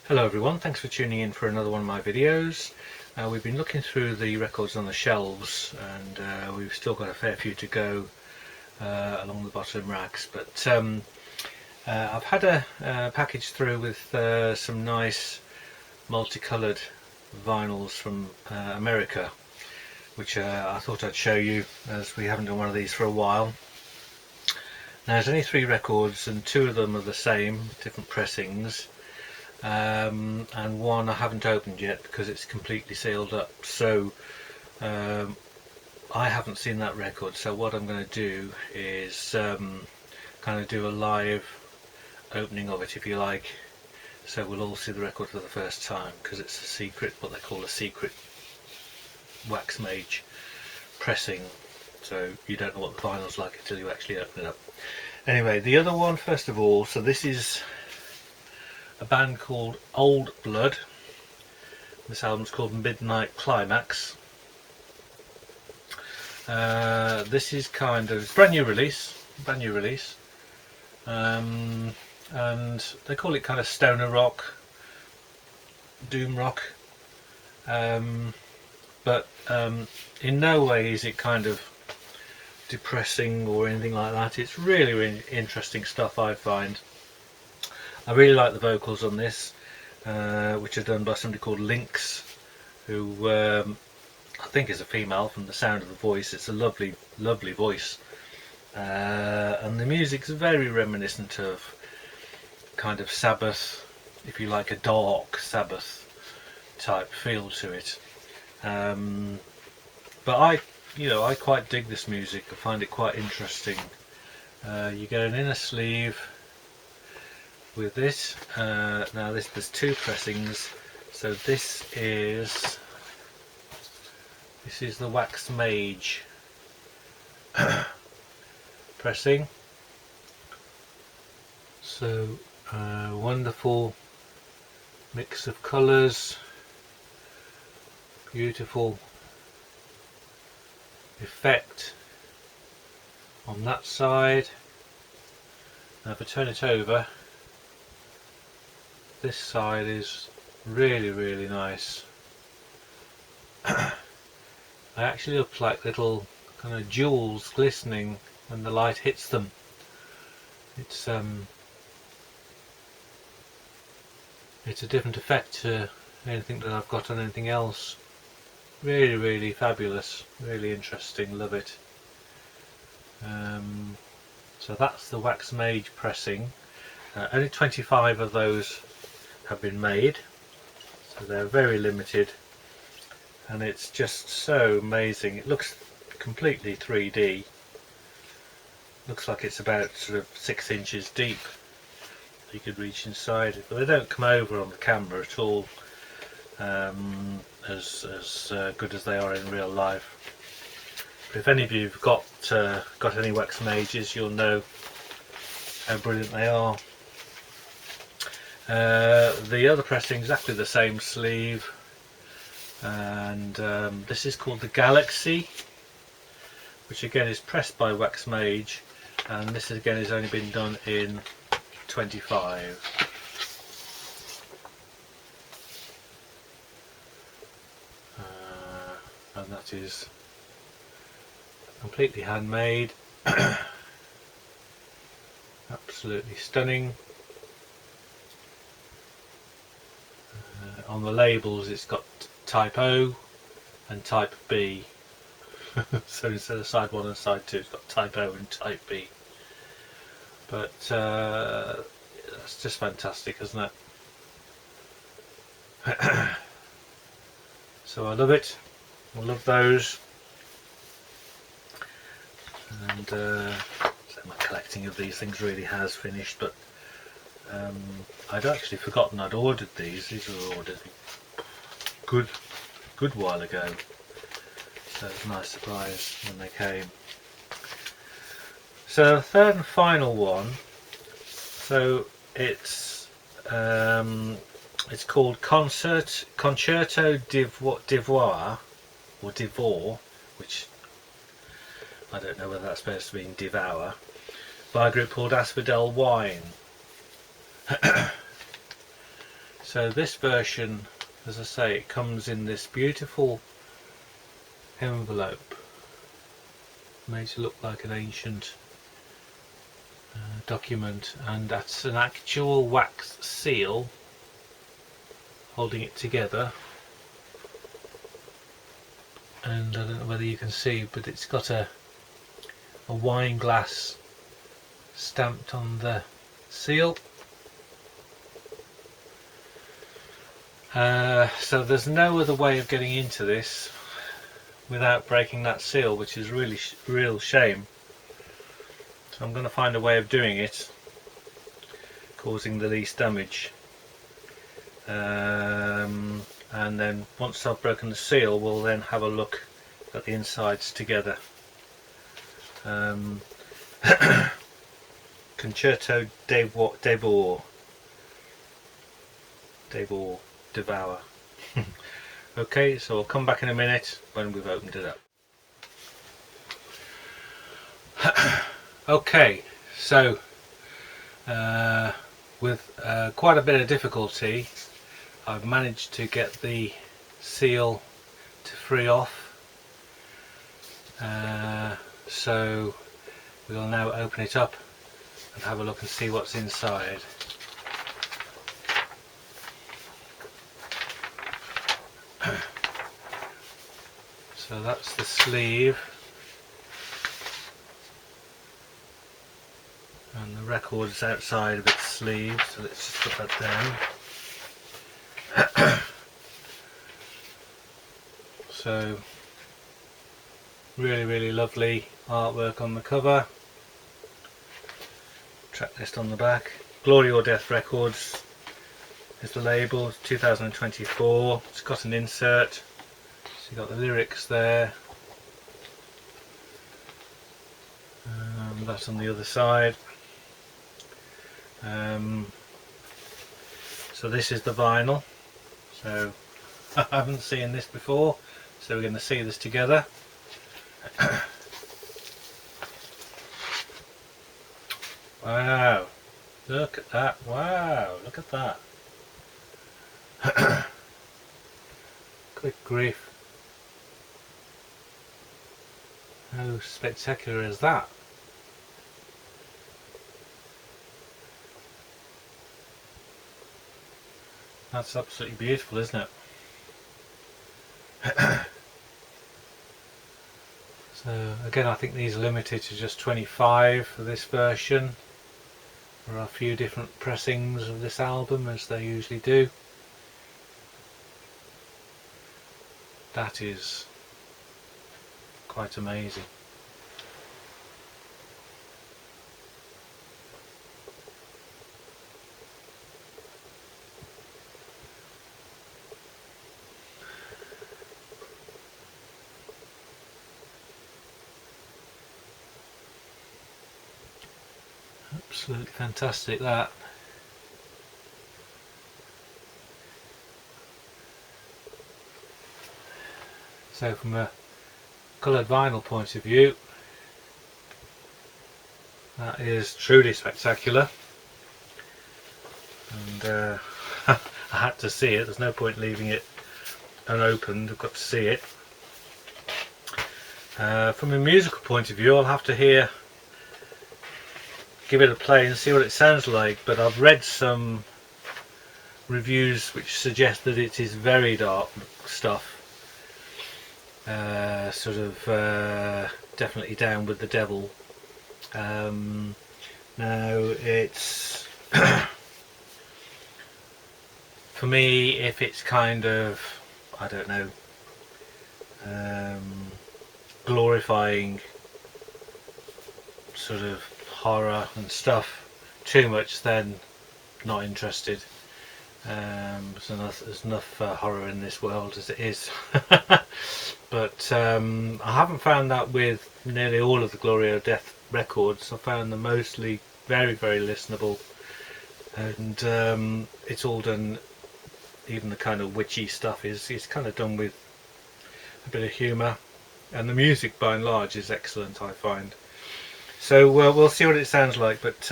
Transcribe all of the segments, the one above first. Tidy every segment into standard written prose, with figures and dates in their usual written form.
Hello everyone, thanks for tuning in for another one of my videos. We've been looking through the records on the shelves and we've still got a fair few to go along the bottom racks, but I've had a package through with some nice multicoloured vinyls from America, which I thought I'd show you as we haven't done one of these for a while. Now there's only 3 records and 2 of them are the same, different pressings. And one I haven't opened yet because it's completely sealed up, so I haven't seen that record. So what I'm going to do is kind of do a live opening of it, if you like, so we'll all see the record for the first time, because it's a secret, what they call a secret wax Mage pressing, so you don't know what the vinyl's like until you actually open it up. Anyway, the other one first of all, so this is a band called Old Blood. This album's called Midnight Climax. This is kind of brand new release, and they call it kind of stoner rock, doom rock, but in no way is it kind of depressing or anything like that. It's really, really interesting stuff, I find. I really like the vocals on this, which are done by somebody called Lynx, who I think is a female from the sound of the voice. It's a lovely, lovely voice, and the music's very reminiscent of kind of Sabbath, if you like, a dark Sabbath type feel to it. But I quite dig this music. I find it quite interesting. You get an inner sleeve with this. Now there's 2 pressings, so this is the Wax Mage pressing. So wonderful mix of colours, beautiful effect on that side. Now if I turn it over, this side is really, really nice. They actually look like little kind of jewels glistening when the light hits them. It's a different effect to anything that I've got on anything else. Really, really fabulous, really interesting, love it. So that's the Wax Mage pressing. Only 25 of those have been made, so they're very limited, and it's just so amazing. It looks completely 3D. Looks like it's about sort of 6 inches deep. You could reach inside it, but they don't come over on the camera at all, as good as they are in real life. But if any of you've got any Wax Mages, you'll know how brilliant they are. The other pressing, exactly the same sleeve, and this is called the Galaxy, which again is pressed by Wax Mage, and this again has only been done in 25. And that is completely handmade. Absolutely stunning. On the labels it's got type O and type B. So instead of side 1 and side 2, it's got type O and type B. But that's just fantastic, isn't it? So I love it. I love those. And so my collecting of these things really has finished, but I'd actually forgotten I'd ordered these. These were ordered good while ago, so it was a nice surprise when they came. So the third and final one, so it's called Concerto d'Ivoire, or D'Ivoire, which I don't know whether that's supposed to mean devour, by a group called Asphodel Wine. So this version, as I say, it comes in this beautiful envelope. Makes it look like an ancient document, and that's an actual wax seal holding it together. And I don't know whether you can see, but it's got a wine glass stamped on the seal. So there's no other way of getting into this without breaking that seal, which is really real shame. So I'm going to find a way of doing it, causing the least damage. And then once I've broken the seal, we'll then have a look at the insides together. Concerto Devour. Okay, so I'll come back in a minute when we've opened it up. Okay, so with quite a bit of difficulty, I've managed to get the seal to free off. So we'll now open it up and have a look and see what's inside. So that's the sleeve, and the record's outside of its sleeve, so let's just put that down. So really lovely artwork on the cover, track list on the back. Glory or Death Records is the label, it's 2024. It's got an insert, so you've got the lyrics there, and that's on the other side. So this is the vinyl, so I haven't seen this before, so we're going to see this together. Wow, look at that, wow, look at that. Good grief, how spectacular is that? That's absolutely beautiful, isn't it? So again, I think these are limited to just 25 for this version. There are a few different pressings of this album, as they usually do. That is quite amazing. Absolutely fantastic, that. So from a coloured vinyl point of view, that is truly spectacular, and I had to see it. There's no point leaving it unopened, I've got to see it. From a musical point of view, I'll have to give it a play and see what it sounds like, but I've read some reviews which suggest that it is very dark stuff, sort of definitely down with the devil. Now it's for me, if it's kind of, I don't know, glorifying sort of horror and stuff too much, then not interested. There's enough horror in this world as it is. But I haven't found that with nearly all of the Glory or Death records. I found them mostly very listenable, and it's all done, even the kind of witchy stuff is kind of done with a bit of humour, and the music by and large is excellent, I find. So we'll see what it sounds like, but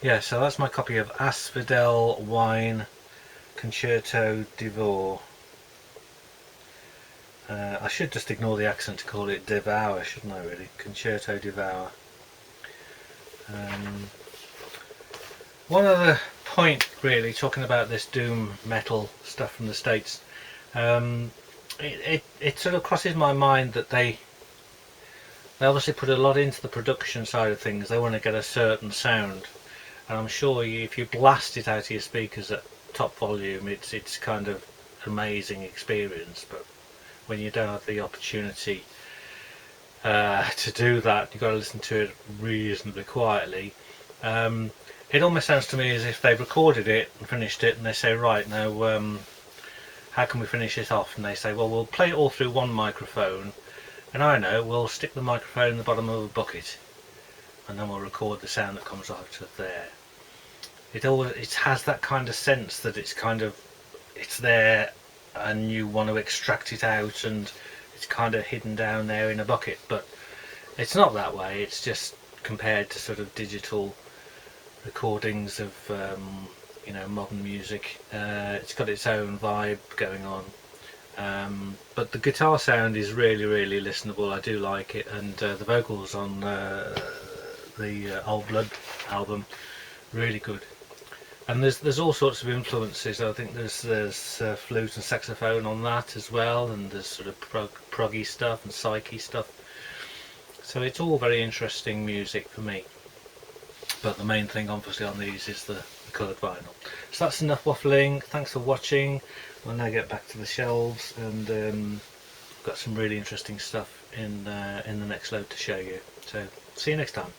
Yeah, so that's my copy of Asphodel Wine Concerto d'Ivor. I should just ignore the accent to call it Devour, shouldn't I really? Concerto Devour. One other point really, talking about this doom metal stuff from the States, it sort of crosses my mind that they obviously put a lot into the production side of things. They want to get a certain sound, and I'm sure if you blast it out of your speakers at top volume, it's kind of amazing experience. But when you don't have the opportunity to do that, you've got to listen to it reasonably quietly. It almost sounds to me as if they've recorded it and finished it, and they say, right, now how can we finish it off? And they say, well, we'll play it all through one microphone, and I know, we'll stick the microphone in the bottom of a bucket, and then we'll record the sound that comes out of there. It has that kind of sense that it's there, and you want to extract it out, and it's kind of hidden down there in a bucket. But it's not that way. It's just compared to sort of digital recordings of modern music. It's got its own vibe going on. But the guitar sound is really, really listenable. I do like it, and the vocals on the Old Blood album, really good. And there's all sorts of influences. I think there's flute and saxophone on that as well, and there's sort of proggy stuff and psyche stuff. So it's all very interesting music for me. But the main thing obviously on these is the coloured vinyl. So that's enough waffling. Thanks for watching. We'll now get back to the shelves, and got some really interesting stuff in the next load to show you. So see you next time.